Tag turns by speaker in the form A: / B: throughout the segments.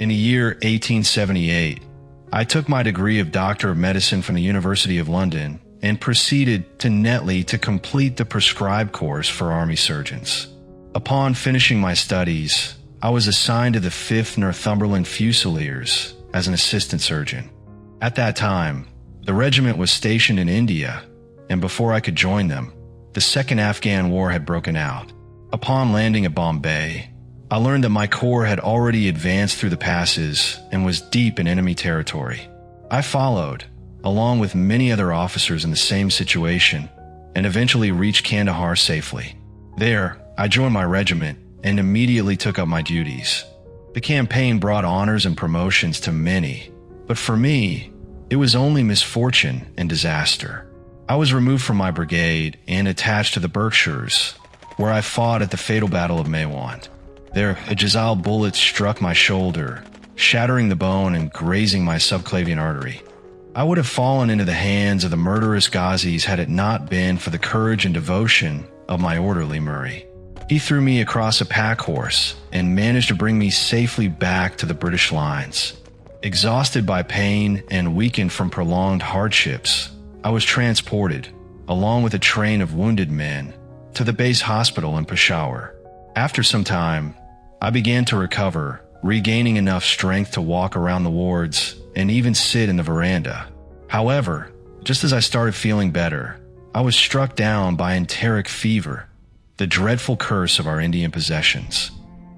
A: In the year 1878, I took my degree of Doctor of Medicine from the University of London and proceeded to Netley to complete the prescribed course for Army surgeons. Upon finishing my studies, I was assigned to the 5th Northumberland Fusiliers as an assistant surgeon. At that time, the regiment was stationed in India, and before I could join them, the Second Afghan War had broken out. Upon landing at Bombay, I learned that my corps had already advanced through the passes and was deep in enemy territory. I followed, along with many other officers in the same situation, and eventually reached Kandahar safely. There, I joined my regiment and immediately took up my duties. The campaign brought honors and promotions to many, but for me, it was only misfortune and disaster. I was removed from my brigade and attached to the Berkshires, where I fought at the fatal Battle of Maiwand. There, a Jazal bullet struck my shoulder, shattering the bone and grazing my subclavian artery. I would have fallen into the hands of the murderous Ghazis had it not been for the courage and devotion of my orderly Murray. He threw me across a pack horse and managed to bring me safely back to the British lines. Exhausted by pain and weakened from prolonged hardships, I was transported, along with a train of wounded men, to the base hospital in Peshawar. After some time, I began to recover, regaining enough strength to walk around the wards and even sit in the veranda. However, just as I started feeling better, I was struck down by enteric fever, the dreadful curse of our Indian possessions.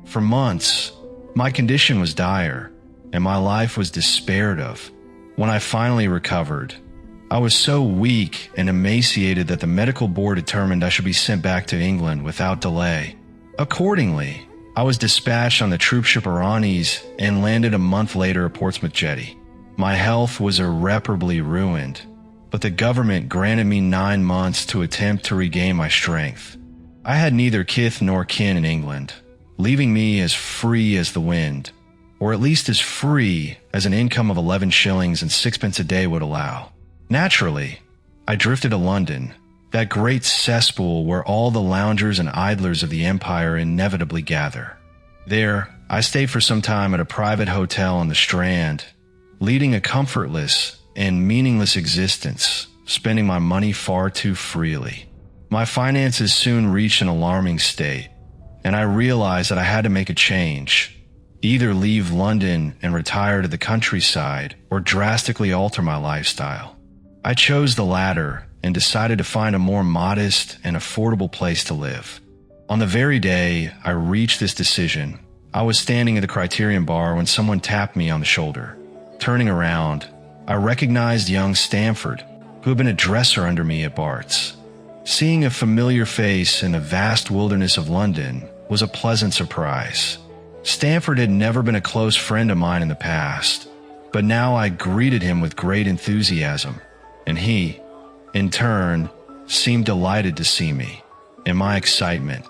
A: For months, my condition was dire, and my life was despaired of. When I finally recovered, I was so weak and emaciated that the medical board determined I should be sent back to England without delay. Accordingly, I was dispatched on the troopship Iranis and landed a month later at Portsmouth Jetty. My health was irreparably ruined, but the government granted me 9 months to attempt to regain my strength. I had neither kith nor kin in England, leaving me as free as the wind, or at least as free as an income of 11 shillings and 6pence a day would allow. Naturally, I drifted to London, that great cesspool where all the loungers and idlers of the empire inevitably gather. There, I stayed for some time at a private hotel on the Strand, leading a comfortless and meaningless existence, spending my money far too freely. My finances soon reached an alarming state, and I realized that I had to make a change, either leave London and retire to the countryside or drastically alter my lifestyle. I chose the latter and decided to find a more modest and affordable place to live. On the very day I reached this decision, I was standing at the Criterion bar when someone tapped me on the shoulder. Turning around, I recognized young Stamford, who had been a dresser under me at Bart's. Seeing a familiar face in the vast wilderness of London was a pleasant surprise. Stamford had never been a close friend of mine in the past, but now I greeted him with great enthusiasm, and he, in turn, seemed delighted to see me. In my excitement,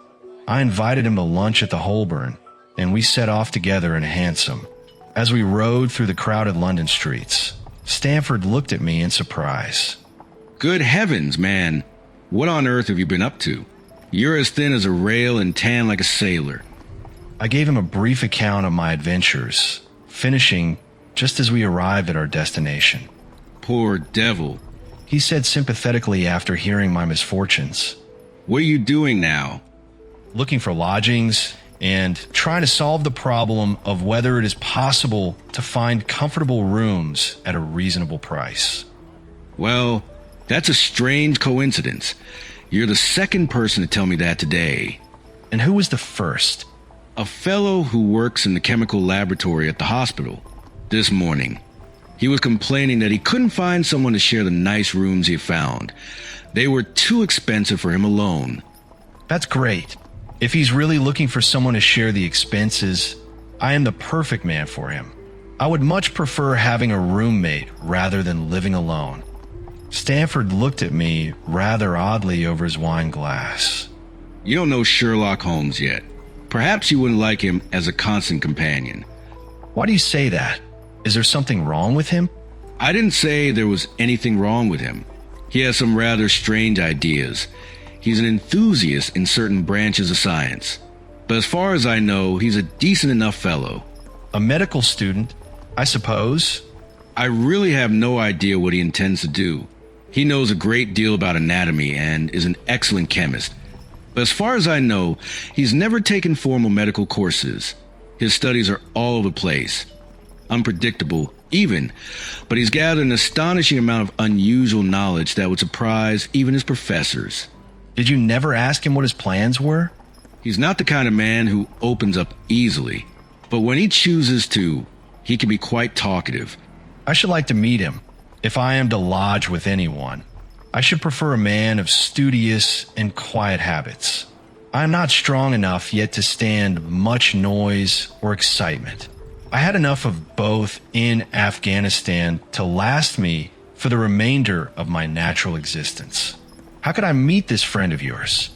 A: I invited him to lunch at the Holborn, and we set off together in a hansom. As we rode through the crowded London streets, Stamford looked at me in surprise.
B: Good heavens, man. What on earth have you been up to? You're as thin as a rail and tan like a sailor.
A: I gave him a brief account of my adventures, finishing just as we arrived at our destination.
B: Poor devil.
A: He said sympathetically after hearing my misfortunes.
B: What are you doing now?
A: Looking for lodgings and trying to solve the problem of whether it is possible to find comfortable rooms at a reasonable price.
B: Well, that's a strange coincidence. You're the second person to tell me that today.
A: And who was the first?
B: A fellow who works in the chemical laboratory at the hospital. This morning, he was complaining that he couldn't find someone to share the nice rooms he found. They were too expensive for him alone.
A: That's great. If he's really looking for someone to share the expenses, I am the perfect man for him. I would much prefer having a roommate rather than living alone. Stamford looked at me rather oddly over his wine glass.
B: You don't know Sherlock Holmes yet. Perhaps you wouldn't like him as a constant companion.
A: Why do you say that? Is there something wrong with him?
B: I didn't say there was anything wrong with him. He has some rather strange ideas. He's an enthusiast in certain branches of science. But as far as I know, he's a decent enough fellow.
A: A medical student, I suppose.
B: I really have no idea what he intends to do. He knows a great deal about anatomy and is an excellent chemist. But as far as I know, he's never taken formal medical courses. His studies are all over the place. Unpredictable, even, but he's gathered an astonishing amount of unusual knowledge that would surprise even his professors.
A: Did you never ask him what his plans were?
B: He's not the kind of man who opens up easily, but when he chooses to, he can be quite talkative.
A: I should like to meet him. If I am to lodge with anyone, I should prefer a man of studious and quiet habits. I am not strong enough yet to stand much noise or excitement. I had enough of both in Afghanistan to last me for the remainder of my natural existence. How could I meet this friend of yours?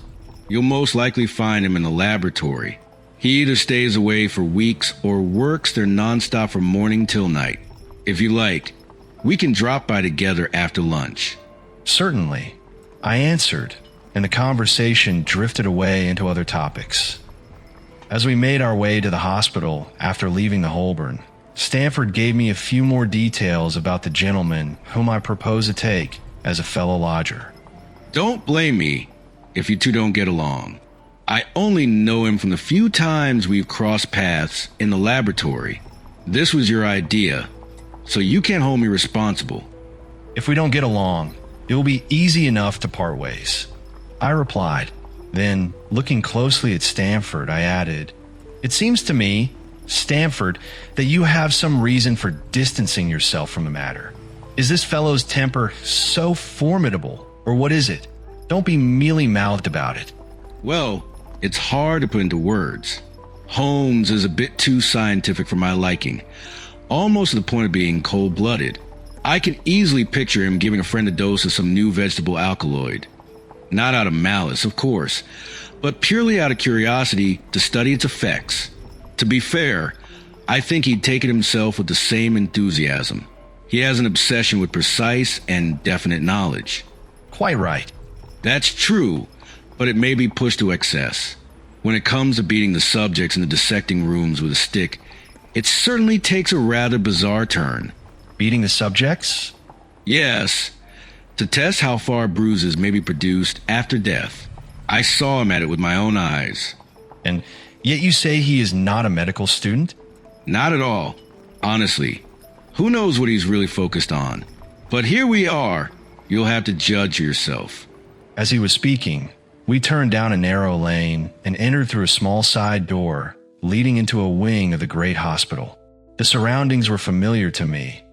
B: You'll most likely find him in the laboratory. He either stays away for weeks or works there nonstop from morning till night. If you like, we can drop by together after lunch.
A: Certainly, I answered, and the conversation drifted away into other topics. As we made our way to the hospital after leaving the Holborn, Stanford gave me a few more details about the gentleman whom I propose to take as a fellow lodger.
B: Don't blame me if you two don't get along. I only know him from the few times we've crossed paths in the laboratory. This was your idea, so you can't hold me responsible.
A: If we don't get along, it will be easy enough to part ways, I replied. Then, looking closely at Stanford, I added, "It seems to me, Stanford, that you have some reason for distancing yourself from the matter. Is this fellow's temper so formidable, or what is it? Don't be mealy-mouthed about it."
B: Well, it's hard to put into words. Holmes is a bit too scientific for my liking, almost to the point of being cold-blooded. I can easily picture him giving a friend a dose of some new vegetable alkaloid. Not out of malice, of course, but purely out of curiosity to study its effects. To be fair, I think he'd take it himself with the same enthusiasm. He has an obsession with precise and definite knowledge.
A: Quite right.
B: That's true, but it may be pushed to excess. When it comes to beating the subjects in the dissecting rooms with a stick, it certainly takes a rather bizarre turn.
A: Beating the subjects?
B: Yes, to test how far bruises may be produced after death. I saw him at it with my own eyes.
A: And yet you say he is not a medical student?
B: Not at all. Honestly, who knows what he's really focused on? But here we are. You'll have to judge yourself.
A: As he was speaking, we turned down a narrow lane and entered through a small side door leading into a wing of the great hospital. The surroundings were familiar to me,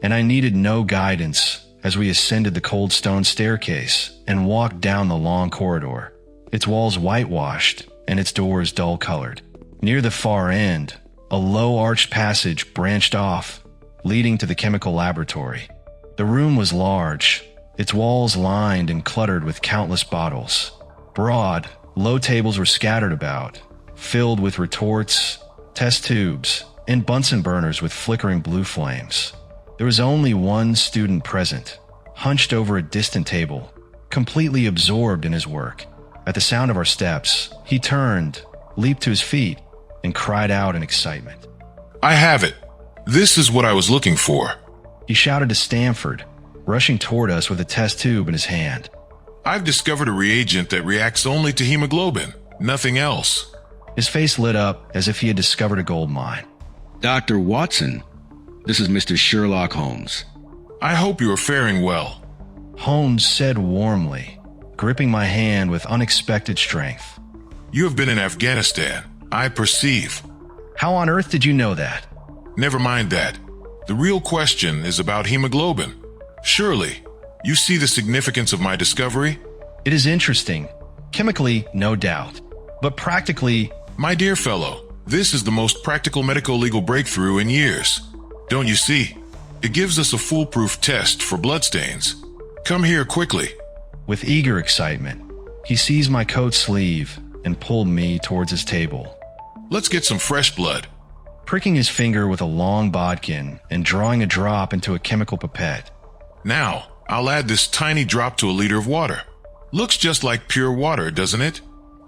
A: and I needed no guidance as we ascended the cold stone staircase and walked down the long corridor, its walls whitewashed and its doors dull-colored. Near the far end, a low-arched passage branched off, leading to the chemical laboratory. The room was large, its walls lined and cluttered with countless bottles. Broad, low tables were scattered about, filled with retorts, test tubes, and Bunsen burners with flickering blue flames. There was only one student present, hunched over a distant table, completely absorbed in his work. At the sound of our steps, he turned, leaped to his feet, and cried out in excitement.
C: "I have it. This is what I was looking for."
A: He shouted to Stanford, rushing toward us with a test tube in his hand.
C: "I've discovered a reagent that reacts only to hemoglobin, nothing else."
A: His face lit up as if he had discovered a gold mine.
B: Dr. Watson, this is Mr. Sherlock Holmes.
C: "I hope you are faring well."
A: Holmes said warmly, gripping my hand with unexpected strength.
C: "You have been in Afghanistan, I perceive."
A: How on earth did you know that?
C: Never mind that. The real question is about hemoglobin. Surely, you see the significance of my discovery?
A: It is interesting. Chemically, no doubt. But practically...
C: My dear fellow, this is the most practical medico-legal breakthrough in years. Don't you see? It gives us a foolproof test for bloodstains. Come here quickly.
A: With eager excitement, he seized my coat sleeve and pulled me towards his table.
C: Let's get some fresh blood.
A: Pricking his finger with a long bodkin and drawing a drop into a chemical pipette.
C: Now, I'll add this tiny drop to a liter of water. Looks just like pure water, doesn't it?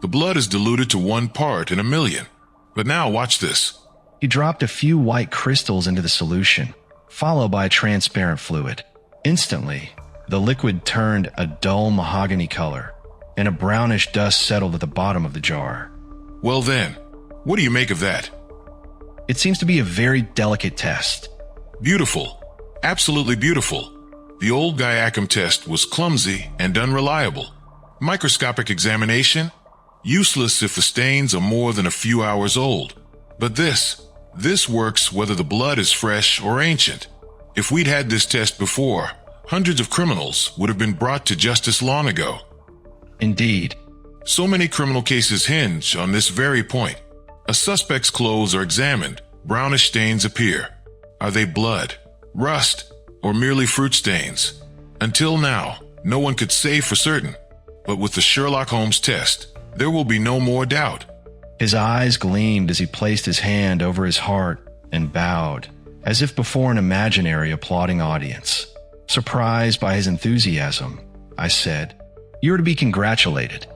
C: The blood is diluted to 1 part in a million. But now watch this.
A: He dropped a few white crystals into the solution, followed by a transparent fluid. Instantly, the liquid turned a dull mahogany color, and a brownish dust settled at the bottom of the jar.
C: Well then, what do you make of that?
A: It seems to be a very delicate test.
C: Beautiful. Absolutely beautiful. The old Gaiacum test was clumsy and unreliable. Microscopic examination? Useless if the stains are more than a few hours old. But this works whether the blood is fresh or ancient. If we'd had this test before, hundreds of criminals would have been brought to justice long ago.
A: Indeed.
C: So many criminal cases hinge on this very point. A suspect's clothes are examined, brownish stains appear. Are they blood, rust, or merely fruit stains? Until now, no one could say for certain. But with the Sherlock Holmes test, there will be no more doubt.
A: His eyes gleamed as he placed his hand over his heart and bowed, as if before an imaginary applauding audience. Surprised by his enthusiasm, I said, "You are to be congratulated."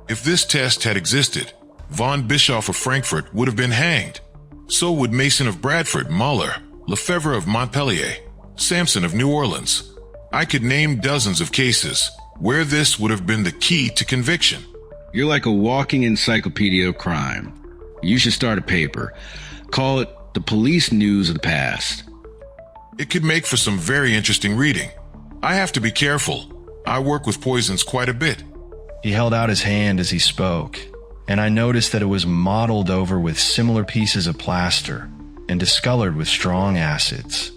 C: If this test had existed, von Bischoff of Frankfurt would have been hanged. So would Mason of Bradford, Muller, Lefebvre of Montpellier, Sampson of New Orleans. I could name dozens of cases where this would have been the key to conviction.
B: You're like a walking encyclopedia of crime. You should start a paper. Call it the police news of the past.
C: It could make for some very interesting reading. I have to be careful. I work with poisons quite a bit.
A: He held out his hand as he spoke, and I noticed that it was mottled over with similar pieces of plaster and discolored with strong acids.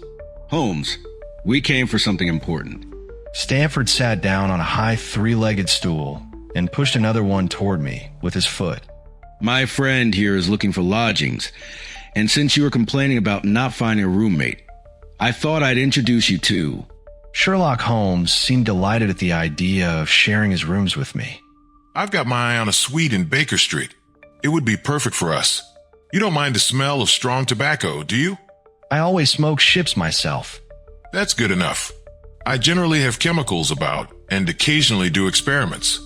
B: Holmes, we came for something important.
A: Stanford sat down on a high three-legged stool and pushed another one toward me with his foot.
B: My friend here is looking for lodgings, and since you were complaining about not finding a roommate, I thought I'd introduce you to...
A: Sherlock Holmes seemed delighted at the idea of sharing his rooms with me.
C: I've got my eye on a suite in Baker Street. It would be perfect for us. You don't mind the smell of strong tobacco, do you?
A: I always smoke ships myself.
C: That's good enough. I generally have chemicals about and occasionally do experiments.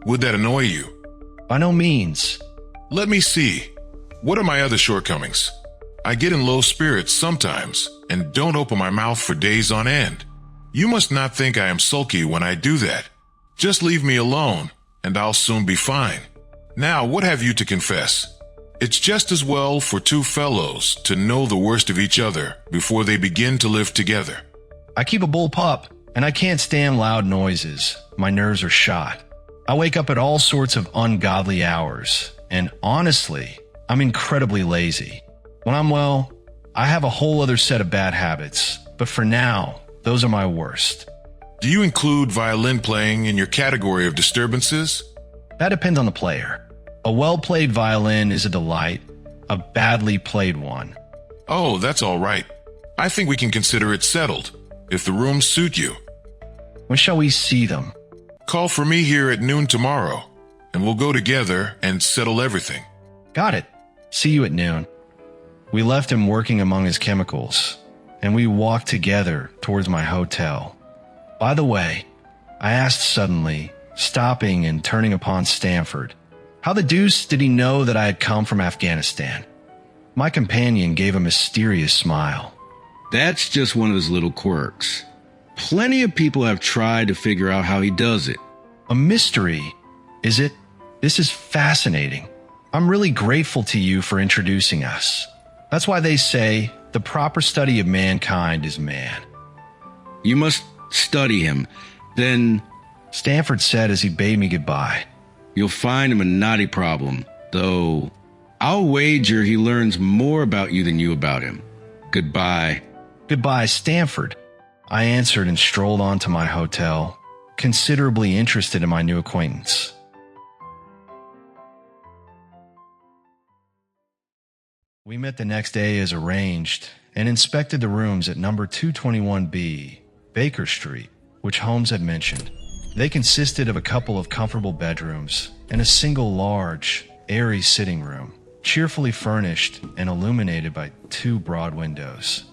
C: Would that annoy you?
A: By no means.
C: Let me see. What are my other shortcomings? I get in low spirits sometimes and don't open my mouth for days on end. You must not think I am sulky when I do that. Just leave me alone and I'll soon be fine. Now, what have you to confess? It's just as well for two fellows to know the worst of each other before they begin to live together.
A: I keep a bull pup, and I can't stand loud noises. My nerves are shot. I wake up at all sorts of ungodly hours, and honestly, I'm incredibly lazy. When I'm well, I have a whole other set of bad habits, but for now, those are my worst.
C: Do you include violin playing in your category of disturbances?
A: That depends on the player. A well-played violin is a delight, a badly played one.
C: Oh, that's all right. I think we can consider it settled, if the rooms suit you.
A: When shall we see them?
C: Call for me here at noon tomorrow, and we'll go together and settle everything.
A: Got it. See you at noon. We left him working among his chemicals, and we walked together towards my hotel. By the way, I asked suddenly, stopping and turning upon Stanford, how the deuce did he know that I had come from Afghanistan? My companion gave a mysterious smile.
B: That's just one of his little quirks. Plenty of people have tried to figure out how he does it.
A: A mystery, is it? This is fascinating. I'm really grateful to you for introducing us. That's why they say the proper study of mankind is man.
B: You must study him, then
A: Stanford said as he bade me goodbye.
B: You'll find him a knotty problem, though I'll wager he learns more about you than you about him. Goodbye.
A: Goodbye, Stanford. I answered and strolled on to my hotel, considerably interested in my new acquaintance. We met the next day as arranged and inspected the rooms at number 221B, Baker Street, which Holmes had mentioned. They consisted of a couple of comfortable bedrooms and a single large, airy sitting room, cheerfully furnished and illuminated by two broad windows.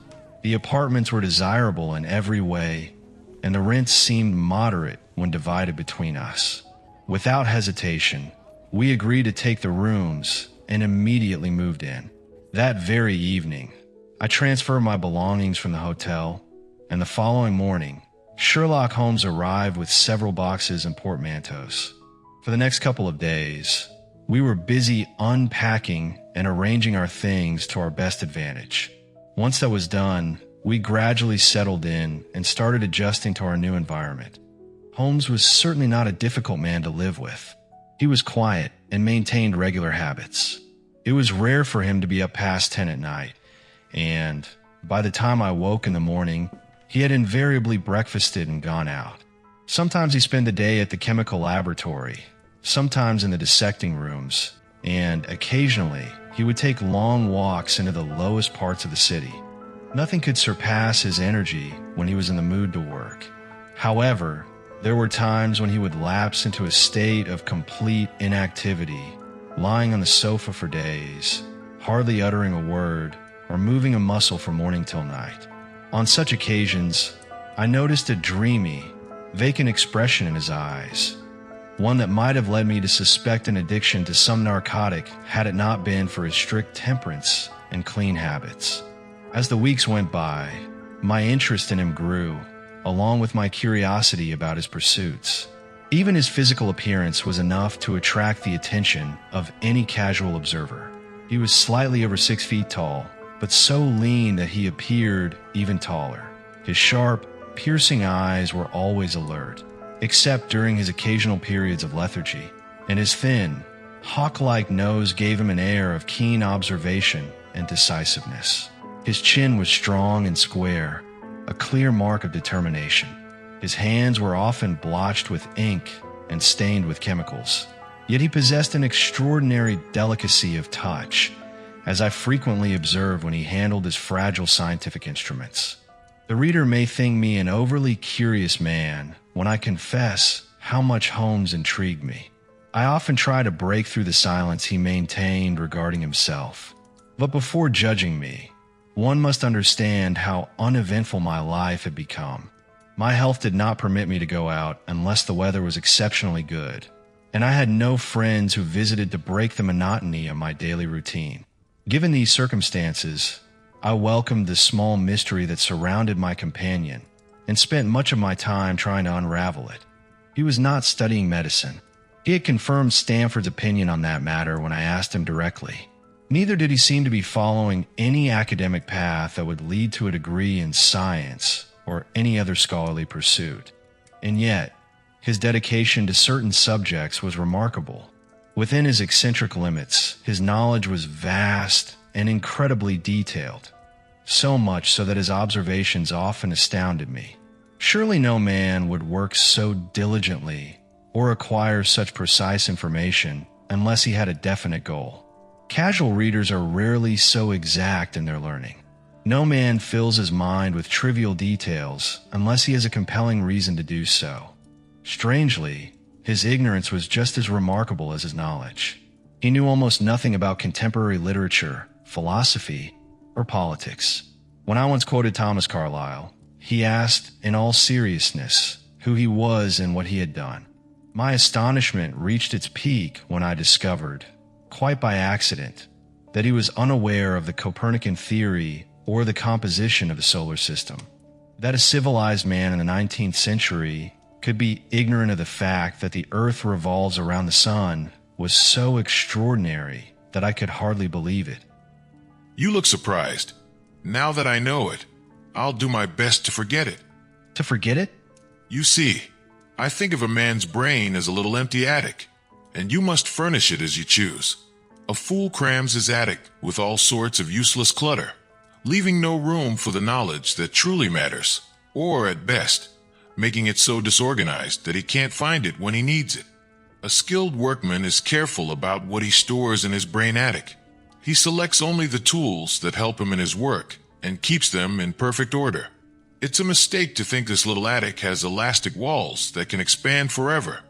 A: The apartments were desirable in every way, and the rents seemed moderate when divided between us. Without hesitation, we agreed to take the rooms and immediately moved in. That very evening, I transferred my belongings from the hotel, and the following morning, Sherlock Holmes arrived with several boxes and portmanteaus. For the next couple of days, we were busy unpacking and arranging our things to our best advantage. Once that was done, we gradually settled in and started adjusting to our new environment. Holmes was certainly not a difficult man to live with. He was quiet and maintained regular habits. It was rare for him to be up past 10 at night, and by the time I woke in the morning, he had invariably breakfasted and gone out. Sometimes he spent the day at the chemical laboratory, sometimes in the dissecting rooms, and occasionally he would take long walks into the lowest parts of the city. Nothing could surpass his energy when he was in the mood to work. However, there were times when he would lapse into a state of complete inactivity, lying on the sofa for days, hardly uttering a word or moving a muscle from morning till night. On such occasions, I noticed a dreamy, vacant expression in his eyes, one that might have led me to suspect an addiction to some narcotic had it not been for his strict temperance and clean habits. As the weeks went by, my interest in him grew, along with my curiosity about his pursuits. Even his physical appearance was enough to attract the attention of any casual observer. He was slightly over 6 feet tall, but so lean that he appeared even taller. His sharp, piercing eyes were always alert, except during his occasional periods of lethargy, and his thin, hawk-like nose gave him an air of keen observation and decisiveness. His chin was strong and square, a clear mark of determination. His hands were often blotched with ink and stained with chemicals, yet he possessed an extraordinary delicacy of touch, as I frequently observed when he handled his fragile scientific instruments. The reader may think me an overly curious man when I confess how much Holmes intrigued me. I often try to break through the silence he maintained regarding himself. But before judging me, one must understand how uneventful my life had become. My health did not permit me to go out unless the weather was exceptionally good, and I had no friends who visited to break the monotony of my daily routine. Given these circumstances, I welcomed the small mystery that surrounded my companion and spent much of my time trying to unravel it. He was not studying medicine. He had confirmed Stanford's opinion on that matter when I asked him directly. Neither did he seem to be following any academic path that would lead to a degree in science or any other scholarly pursuit. And yet, his dedication to certain subjects was remarkable. Within his eccentric limits, his knowledge was vast and incredibly detailed, so much so that his observations often astounded me. Surely no man would work so diligently or acquire such precise information unless he had a definite goal. Casual readers are rarely so exact in their learning. No man fills his mind with trivial details unless he has a compelling reason to do so. Strangely, his ignorance was just as remarkable as his knowledge. He knew almost nothing about contemporary literature, philosophy, or politics. When I once quoted Thomas Carlyle, he asked in all seriousness who he was and what he had done. My astonishment reached its peak when I discovered, quite by accident, that he was unaware of the Copernican theory or the composition of the solar system. That a civilized man in the 19th century could be ignorant of the fact that the Earth revolves around the sun was so extraordinary that I could hardly believe it.
C: You look surprised. Now that I know it, I'll do my best to forget it.
A: To forget it?
C: You see, I think of a man's brain as a little empty attic, and you must furnish it as you choose. A fool crams his attic with all sorts of useless clutter, leaving no room for the knowledge that truly matters, or at best, making it so disorganized that he can't find it when he needs it. A skilled workman is careful about what he stores in his brain attic. He selects only the tools that help him in his work and keeps them in perfect order. It's a mistake to think this little attic has elastic walls that can expand forever.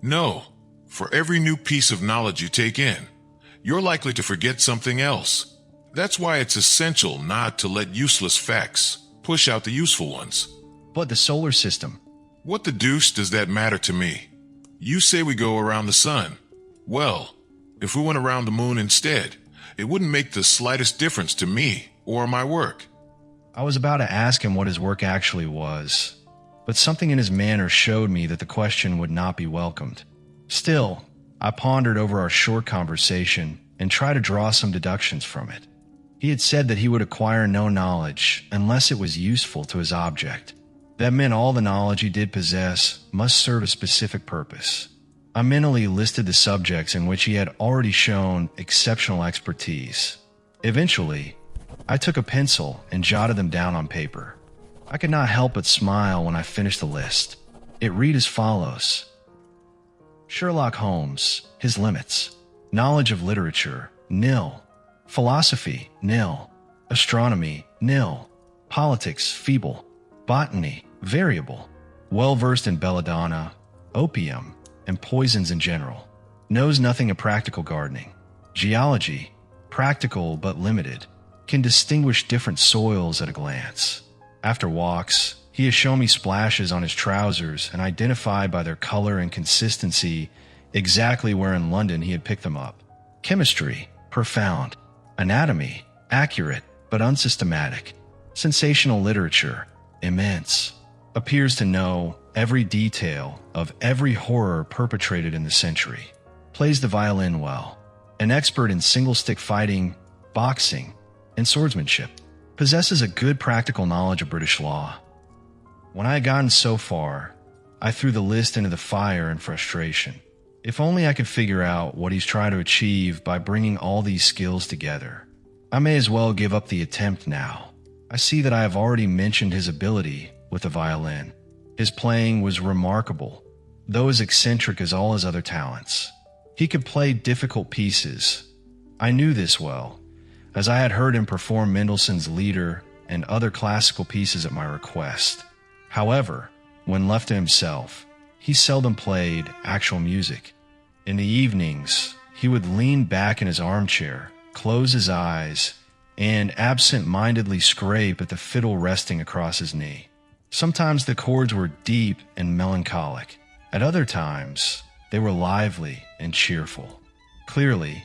C: No, for every new piece of knowledge you take in, you're likely to forget something else. That's why it's essential not to let useless facts push out the useful ones.
A: But the solar system.
C: What the deuce does that matter to me? You say we go around the sun. Well, if we went around the moon instead, It wouldn't make the slightest difference to me or my work.
A: I was about to ask him what his work actually was, but something in his manner showed me that the question would not be welcomed. Still, I pondered over our short conversation and tried to draw some deductions from it. He had said that he would acquire no knowledge unless it was useful to his object. That meant all the knowledge he did possess must serve a specific purpose. I mentally listed the subjects in which he had already shown exceptional expertise. Eventually, I took a pencil and jotted them down on paper. I could not help but smile when I finished the list. It read as follows: Sherlock Holmes, his limits. Knowledge of literature, nil. Philosophy, nil. Astronomy, nil. Politics, feeble. Botany, variable. Well-versed in belladonna, opium, and poisons in general. Knows nothing of practical gardening. Geology, practical but limited. Can distinguish different soils at a glance. After walks, he has shown me splashes on his trousers and identified by their color and consistency exactly where in London he had picked them up. Chemistry, profound. Anatomy, accurate but unsystematic. Sensational literature, immense. Appears to know every detail of every horror perpetrated in the century. Plays the violin well. An expert in single-stick fighting, boxing, and swordsmanship. Possesses a good practical knowledge of British law. When I had gotten so far, I threw the list into the fire in frustration. If only I could figure out what he's trying to achieve by bringing all these skills together. I may as well give up the attempt now. I see that I have already mentioned his ability with the violin. His playing was remarkable, though as eccentric as all his other talents. He could play difficult pieces. I knew this well, as I had heard him perform Mendelssohn's Lieder and other classical pieces at my request. However, when left to himself, he seldom played actual music. In the evenings, he would lean back in his armchair, close his eyes, and absent-mindedly scrape at the fiddle resting across his knee. Sometimes the chords were deep and melancholic. At other times, they were lively and cheerful. Clearly,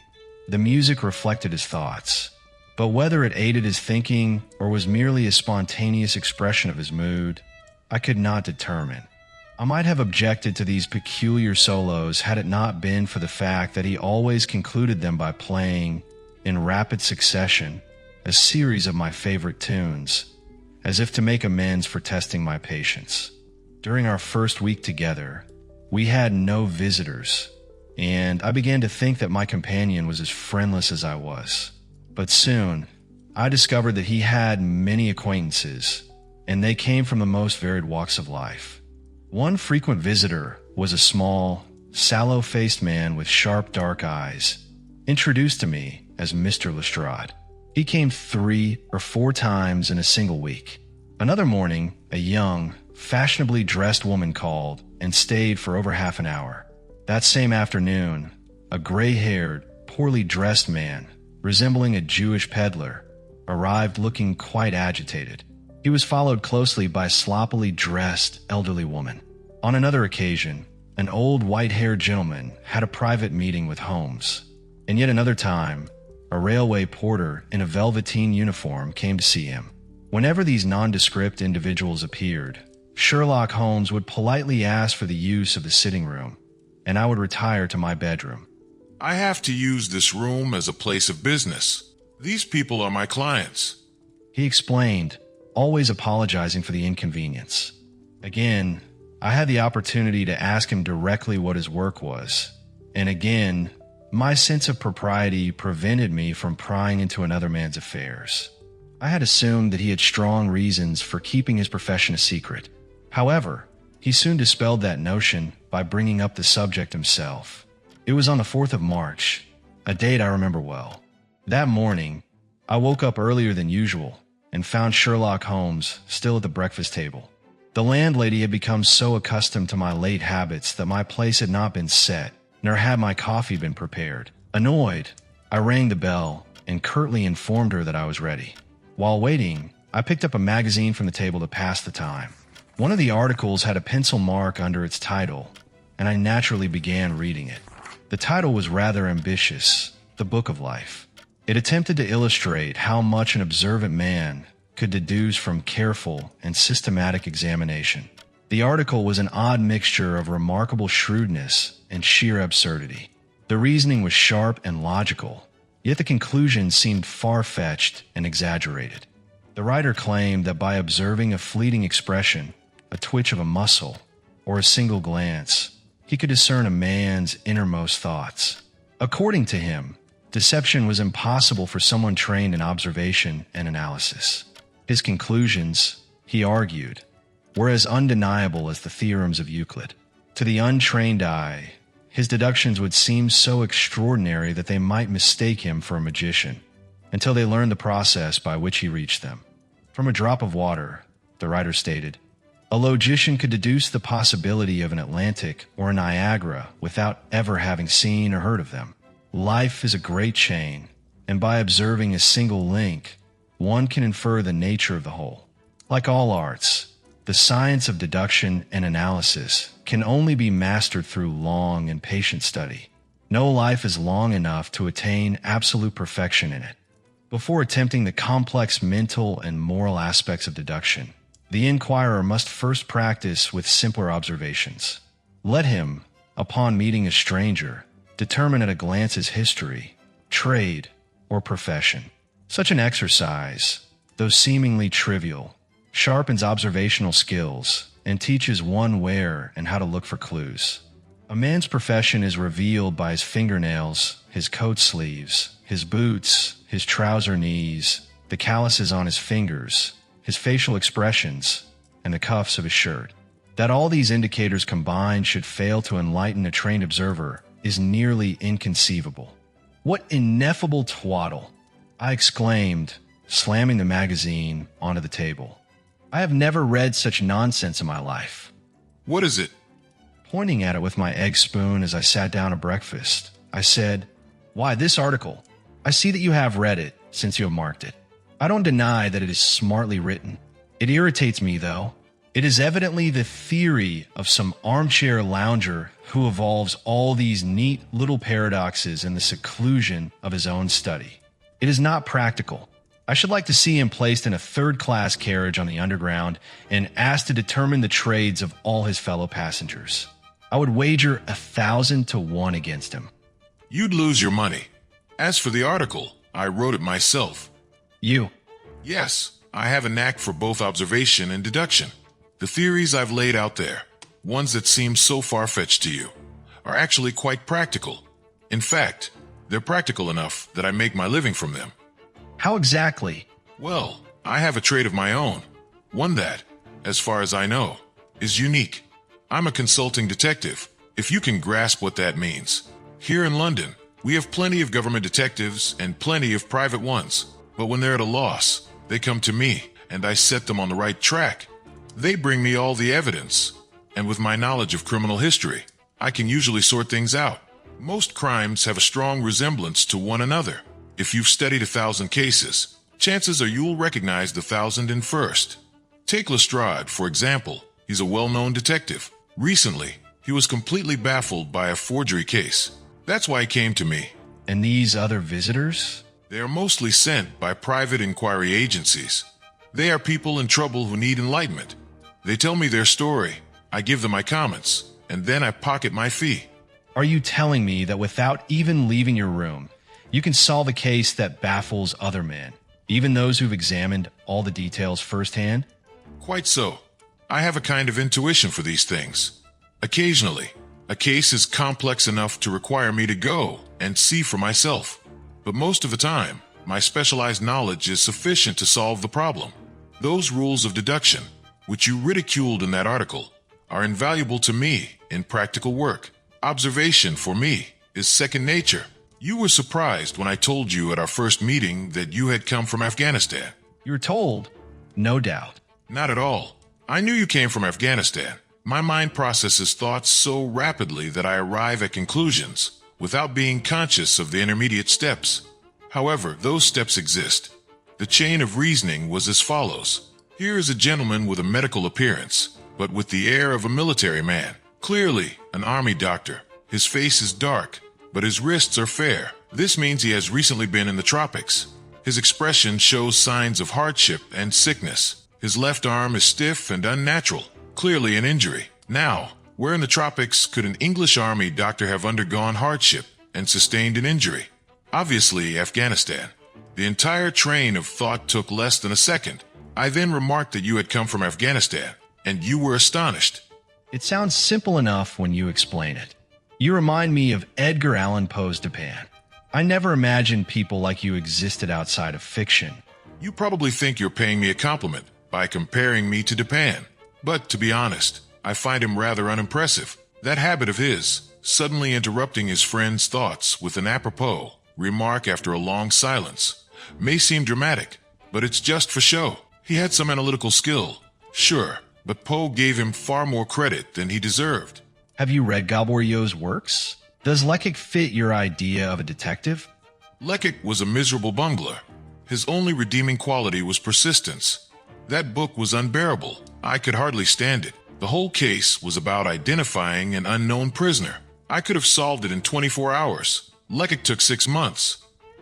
A: the music reflected his thoughts, but whether it aided his thinking or was merely a spontaneous expression of his mood, I could not determine. I might have objected to these peculiar solos had it not been for the fact that he always concluded them by playing, in rapid succession, a series of my favorite tunes, as if to make amends for testing my patience. During our first week together, we had no visitors, and I began to think that my companion was as friendless as I was. But soon, I discovered that he had many acquaintances, and they came from the most varied walks of life. One frequent visitor was a small, sallow-faced man with sharp dark eyes, introduced to me as Mr. Lestrade. He came 3 or 4 times in a single week. Another morning, a young, fashionably dressed woman called and stayed for over half an hour. That same afternoon, a gray-haired, poorly dressed man, resembling a Jewish peddler, arrived looking quite agitated. He was followed closely by a sloppily dressed elderly woman. On another occasion, an old white-haired gentleman had a private meeting with Holmes. And yet another time, a railway porter in a velveteen uniform came to see him. Whenever these nondescript individuals appeared, Sherlock Holmes would politely ask for the use of the sitting room, and I would retire to my bedroom.
C: I have to use this room as a place of business. These people are my clients.
A: He explained, always apologizing for the inconvenience. Again, I had the opportunity to ask him directly what his work was, and again, my sense of propriety prevented me from prying into another man's affairs. I had assumed that he had strong reasons for keeping his profession a secret. However, he soon dispelled that notion by bringing up the subject himself. It was on the 4th of March, a date I remember well. That morning, I woke up earlier than usual and found Sherlock Holmes still at the breakfast table. The landlady had become so accustomed to my late habits that my place had not been set, nor had my coffee been prepared. Annoyed, I rang the bell and curtly informed her that I was ready. While waiting, I picked up a magazine from the table to pass the time. One of the articles had a pencil mark under its title, and I naturally began reading it. The title was rather ambitious, The Book of Life. It attempted to illustrate how much an observant man could deduce from careful and systematic examination. The article was an odd mixture of remarkable shrewdness and sheer absurdity. The reasoning was sharp and logical, yet the conclusions seemed far-fetched and exaggerated. The writer claimed that by observing a fleeting expression, a twitch of a muscle, or a single glance, he could discern a man's innermost thoughts. According to him, deception was impossible for someone trained in observation and analysis. His conclusions, he argued, were as undeniable as the theorems of Euclid. To the untrained eye, his deductions would seem so extraordinary that they might mistake him for a magician, until they learned the process by which he reached them. From a drop of water, the writer stated, a logician could deduce the possibility of an Atlantic or a Niagara without ever having seen or heard of them. Life is a great chain, and by observing a single link, one can infer the nature of the whole. Like all arts, the science of deduction and analysis can only be mastered through long and patient study. No life is long enough to attain absolute perfection in it. Before attempting the complex mental and moral aspects of deduction, the inquirer must first practice with simpler observations. Let him, upon meeting a stranger, determine at a glance his history, trade, or profession. Such an exercise, though seemingly trivial, sharpens observational skills and teaches one where and how to look for clues. A man's profession is revealed by his fingernails, his coat sleeves, his boots, his trouser knees, the calluses on his fingers, his facial expressions, and the cuffs of his shirt. That all these indicators combined should fail to enlighten a trained observer is nearly inconceivable. What ineffable twaddle! I exclaimed, slamming the magazine onto the table. I have never read such nonsense in my life.
C: What is it?
A: Pointing at it with my egg spoon as I sat down to breakfast, I said, why, this article. I see that you have read it since you have marked it. I don't deny that it is smartly written. It irritates me, though. It is evidently the theory of some armchair lounger who evolves all these neat little paradoxes in the seclusion of his own study. It is not practical. I should like to see him placed in a third-class carriage on the Underground and asked to determine the trades of all his fellow passengers. I would wager 1,000 to 1 against him.
C: You'd lose your money. As for the article, I wrote it myself.
A: You?
C: Yes, I have a knack for both observation and deduction. The theories I've laid out there, ones that seem so far-fetched to you, are actually quite practical. In fact, they're practical enough that I make my living from them.
A: How exactly?
C: Well, I have a trade of my own, one that, as far as I know, is unique. I'm a consulting detective, if you can grasp what that means. Here in London, we have plenty of government detectives and plenty of private ones, but when they're at a loss, they come to me, and I set them on the right track. They bring me all the evidence, and with my knowledge of criminal history, I can usually sort things out. Most crimes have a strong resemblance to one another. If you've studied 1,000 cases, chances are you'll recognize the 1,000th in first. Take Lestrade, for example. He's a well-known detective. Recently, he was completely baffled by a forgery case. That's why he came to me.
A: And these other visitors?
C: They are mostly sent by private inquiry agencies. They are people in trouble who need enlightenment. They tell me their story, I give them my comments, and then I pocket my fee.
A: Are you telling me that without even leaving your room, you can solve a case that baffles other men, even those who've examined all the details firsthand?
C: Quite so. I have a kind of intuition for these things. Occasionally, a case is complex enough to require me to go and see for myself. But most of the time, my specialized knowledge is sufficient to solve the problem. Those rules of deduction, which you ridiculed in that article, are invaluable to me in practical work. Observation, for me, is second nature. You were surprised when I told you at our first meeting that you had come from Afghanistan.
A: You were told? No doubt.
C: Not at all. I knew you came from Afghanistan. My mind processes thoughts so rapidly that I arrive at conclusions without being conscious of the intermediate steps. However, those steps exist. The chain of reasoning was as follows. Here is a gentleman with a medical appearance, but with the air of a military man. Clearly, an army doctor. His face is dark, but his wrists are fair. This means he has recently been in the tropics. His expression shows signs of hardship and sickness. His left arm is stiff and unnatural, clearly an injury. Now, where in the tropics could an English army doctor have undergone hardship and sustained an injury? Obviously, Afghanistan. The entire train of thought took less than a second. I then remarked that you had come from Afghanistan, and you were astonished.
A: It sounds simple enough when you explain it. You remind me of Edgar Allan Poe's Japan. I never imagined people like you existed outside of fiction.
C: You probably think you're paying me a compliment by comparing me to Japan. But to be honest, I find him rather unimpressive. That habit of his, suddenly interrupting his friend's thoughts with an apropos remark after a long silence, may seem dramatic, but it's just for show. He had some analytical skill, sure, but Poe gave him far more credit than he deserved.
A: Have you read Gaboriau's works? Does Leckich fit your idea of a detective?
C: Leckich was a miserable bungler. His only redeeming quality was persistence. That book was unbearable. I could hardly stand it. The whole case was about identifying an unknown prisoner. I could have solved it in 24 hours. Leckich took 6 months.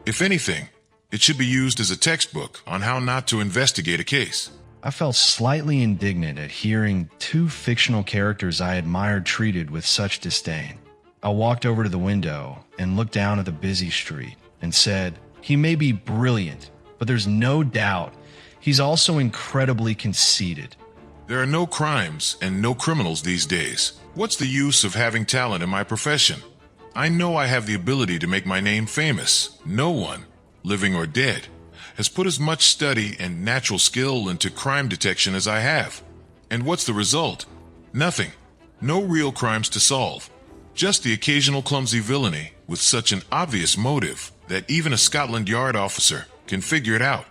C: If anything, it should be used as a textbook on how not to investigate a case.
A: I felt slightly indignant at hearing two fictional characters I admired treated with such disdain. I walked over to the window and looked down at the busy street and said, "He may be brilliant, but there's no doubt he's also incredibly conceited."
C: There are no crimes and no criminals these days. What's the use of having talent in my profession? I know I have the ability to make my name famous. No one, living or dead, has put as much study and natural skill into crime detection as I have. And what's the result? Nothing. No real crimes to solve. Just the occasional clumsy villainy with such an obvious motive that even a Scotland Yard officer can figure it out.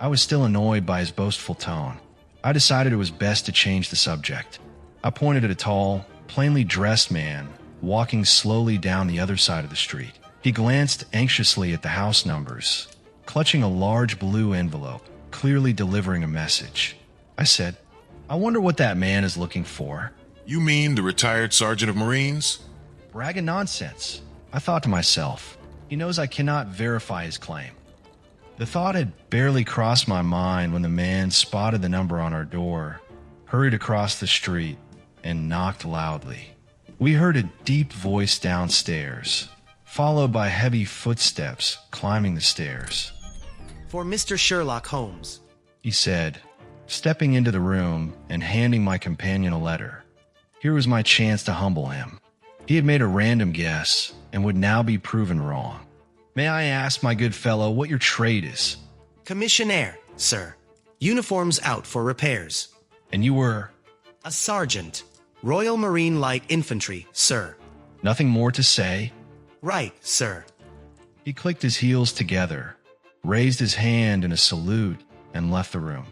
A: I was still annoyed by his boastful tone. I decided it was best to change the subject. I pointed at a tall, plainly dressed man walking slowly down the other side of the street. He glanced anxiously at the house numbers, clutching a large blue envelope, clearly delivering a message. I said, "I wonder what that man is looking for."
C: You mean the retired sergeant of Marines?
A: Bragging nonsense. I thought to myself, he knows I cannot verify his claim. The thought had barely crossed my mind when the man spotted the number on our door, hurried across the street, and knocked loudly. We heard a deep voice downstairs, followed by heavy footsteps climbing the stairs.
D: "For Mr. Sherlock Holmes,"
A: he said, stepping into the room and handing my companion a letter. Here was my chance to humble him. He had made a random guess and would now be proven wrong. "May I ask, my good fellow, what your trade is?"
D: "Commissionaire, sir. Uniforms out for repairs."
A: "And you were?"
D: "A sergeant. Royal Marine Light Infantry, sir."
A: "Nothing more to say?"
D: "Right, sir."
A: He clicked his heels together, raised his hand in a salute, and left the room.